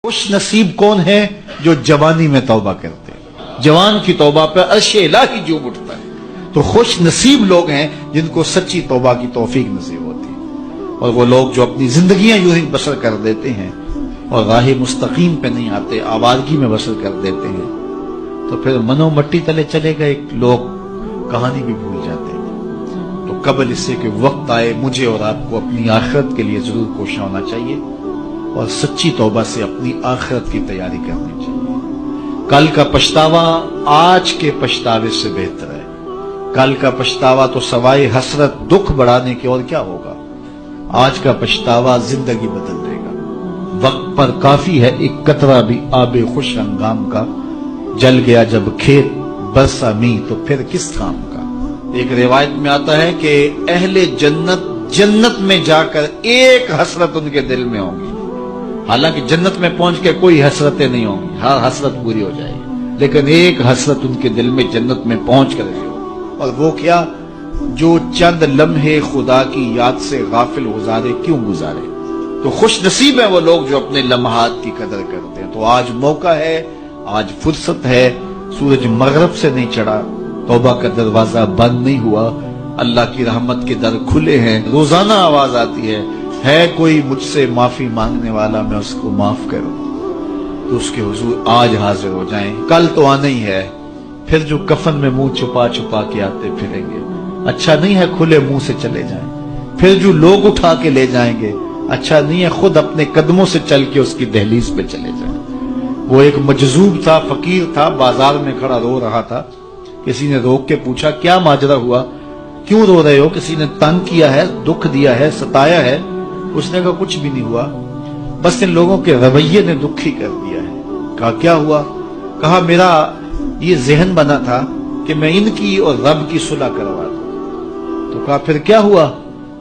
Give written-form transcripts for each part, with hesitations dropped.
खुश नसीब कौन है जो जवानी में तौबा करते हैं। जवान की तौबा पर अर्श इलाही जूम उठता है। तो खुश नसीब लोग हैं जिनको सच्ची तौबा की तौफीक नसीब होती है। और वो लोग जो अपनी जिंदगियां यूं ही बसर कर देते हैं और राह मुस्तकीम पे नहीं आते, आवारगी में बसर कर देते हैं, तो फिर मनो मट्टी तले चले गए लोग कहानी भी भूल जाते हैं। तो कबल इससे कि वक्त आए मुझे और आपको अपनी आखिरत के लिए जरूर कोशिश होना चाहिए और सच्ची तौबा से अपनी आखिरत की तैयारी करनी चाहिए। कल का पछतावा आज के पछतावे से बेहतर है। कल का पछतावा तो सवाए हसरत दुख बढ़ाने के और क्या होगा। आज का पछतावा जिंदगी बदल देगा। वक्त पर काफी है एक कतरा भी आबे खुश हंगाम का, जल गया जब खेत बरसा मी तो फिर किस काम का। एक रिवायत में आता है कि अहले जन्नत में जाकर एक हसरत उनके दिल में होगी। हालांकि जन्नत में पहुंच के कोई हसरतें नहीं होंगी, हर हसरत पूरी हो जाएगी, लेकिन एक हसरत उनके दिल में जन्नत में पहुंच कर होगी। और वो क्या, जो चंद लम्हे खुदा की याद से गाफिल गुजारे क्यों गुजारे। तो खुश नसीब है वो लोग जो अपने लम्हात की कदर करते हैं। तो आज मौका है, आज फुर्सत है, सूरज मगरब से नहीं चढ़ा, तौबा का दरवाजा बंद नहीं हुआ, अल्लाह की रहमत के दर खुले हैं। रोजाना आवाज आती है कोई मुझसे माफी मांगने वाला, मैं उसको माफ करूं। तो उसके हुजूर आज हाजिर हो जाएं। कल तो आना ही है, फिर जो कफन में मुंह छुपा छुपा के आते फिरेंगे, अच्छा नहीं है खुले मुंह से चले जाएं। फिर जो लोग उठा के ले जाएंगे, अच्छा नहीं है खुद अपने कदमों से चल के उसकी दहलीज पे चले जाएं। वो एक मजजूब था, फकीर था, बाजार में खड़ा रो रहा था। किसी ने रोक के पूछा क्या माजरा हुआ, क्यों रो रहे हो, किसी ने तंग किया है, दुख दिया है, सताया है। उसने कहा कुछ भी नहीं हुआ, बस इन लोगों के रवैये ने दुखी कर दिया है। कहा क्या हुआ, कहा मेरा ये जहन बना था कि मैं इनकी और रब की सुलह करवा दूं। तो कहा फिर क्या हुआ,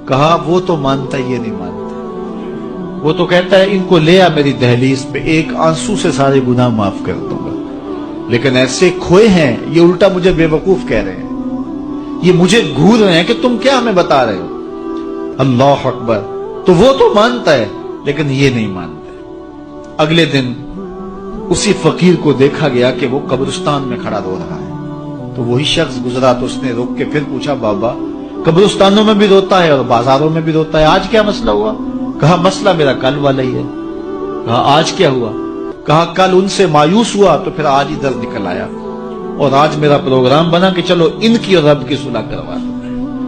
कहा वो तो मानता ये नहीं मानता, वो तो कहता है इनको ले आ मेरी दहलीज पे, एक आंसू से सारे गुनाह माफ कर दूंगा। लेकिन ऐसे खोए हैं, ये उल्टा मुझे बेवकूफ कह रहे हैं, ये मुझे घूर रहे हैं कि तुम क्या हमें बता रहे हो। अल्लाह अकबर। तो वो तो मानता है लेकिन ये नहीं मानता। अगले दिन उसी फकीर को देखा गया कि वो कब्रिस्तान में खड़ा रो रहा है। तो वही शख्स गुजरा तो उसने रोक के फिर पूछा बाबा कब्रिस्तानों में भी रोता है और बाजारों में भी रोता है, आज क्या मसला हुआ। कहा मसला मेरा कल वाला ही है। कहा आज क्या हुआ, कहा कल उनसे मायूस हुआ तो फिर आज इधर निकल आया और आज मेरा प्रोग्राम बना कि चलो इनकी और रब की सुलह करवा दो।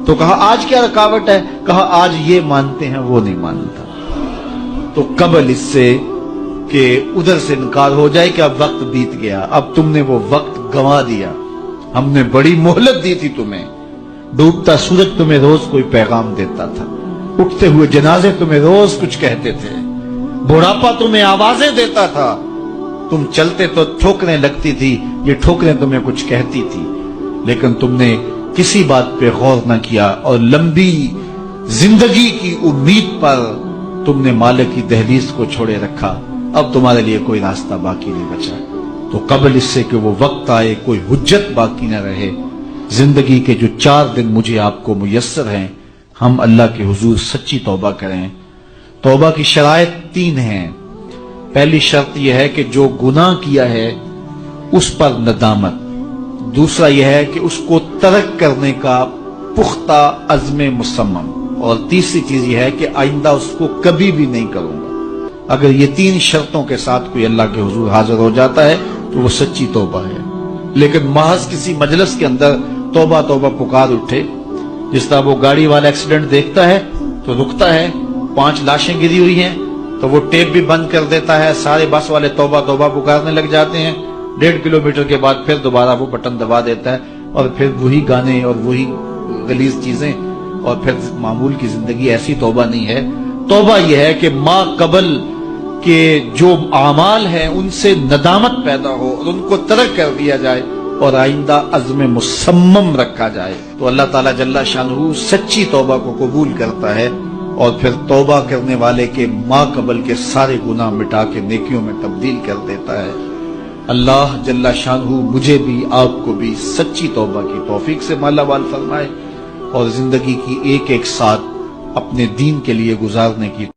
तो कहा आज क्या रुकावट है, कहा आज ये मानते हैं वो नहीं मानता। तो कबल इससे कि उधर से इनकार हो जाए कि अब वक्त बीत गया, अब तुमने वो वक्त गंवा दिया, हमने बड़ी मोहलत दी थी तुम्हें। डूबता सूरज तुम्हें रोज कोई पैगाम देता था, उठते हुए जनाजे तुम्हें रोज कुछ कहते थे, बुढ़ापा तुम्हें आवाजें देता था, तुम चलते तो ठोकरें लगती थी, ये ठोकरें तुम्हें कुछ कहती थी, लेकिन तुमने किसी बात पे गौर न किया और लंबी जिंदगी की उम्मीद पर तुमने मालिक की दहलीज को छोड़े रखा। अब तुम्हारे लिए कोई रास्ता बाकी नहीं बचा। तो कबल इससे कि वो वक्त आए कोई हुज्जत बाकी न रहे, जिंदगी के जो 4 दिन मुझे आपको मुयस्सर हैं, हम अल्लाह के हुजूर सच्ची तौबा करें। तौबा की शराइत 3 हैं। पहली शर्त यह है कि जो गुनाह किया है उस पर नदामत, दूसरा यह है कि उसको तर्क करने का पुख्ता अज़्म मुसम्मम, और तीसरी चीज यह है कि आइंदा उसको कभी भी नहीं करूंगा। अगर ये 3 शर्तों के साथ कोई अल्लाह के हुजूर हाजिर हो जाता है तो वो सच्ची तौबा है। लेकिन महज किसी मजलिस के अंदर तौबा तौबा पुकार उठे, जिस तरह वो गाड़ी वाला एक्सीडेंट देखता है तो रुकता है, 5 लाशें गिरी हुई हैं तो वो टेप भी बंद कर देता है, सारे बस वाले तौबा तौबा पुकारने लग जाते हैं, 1.5 किलोमीटर के बाद फिर दोबारा वो बटन दबा देता है और फिर वही गाने और वही गलीज चीजें और फिर मामूल की जिंदगी। ऐसी तौबा नहीं है। तौबा यह है कि माँ कबल के जो आमाल हैं उनसे नदामत पैदा हो और उनको तर्क कर दिया जाए और आइंदा अज़्म मुसम्मम रखा जाए। तो अल्लाह ताला जल्ला शानहू सच्ची तौबा को कबूल करता है और फिर तौबा करने वाले के माँ कबल के सारे गुनाह मिटा के नेकियों में तब्दील कर देता है। अल्लाह जल्ला शानहू मुझे भी आपको भी सच्ची तौबा की तौफीक से मालामाल फरमाए और जिंदगी की एक एक साथ अपने दीन के लिए गुजारने की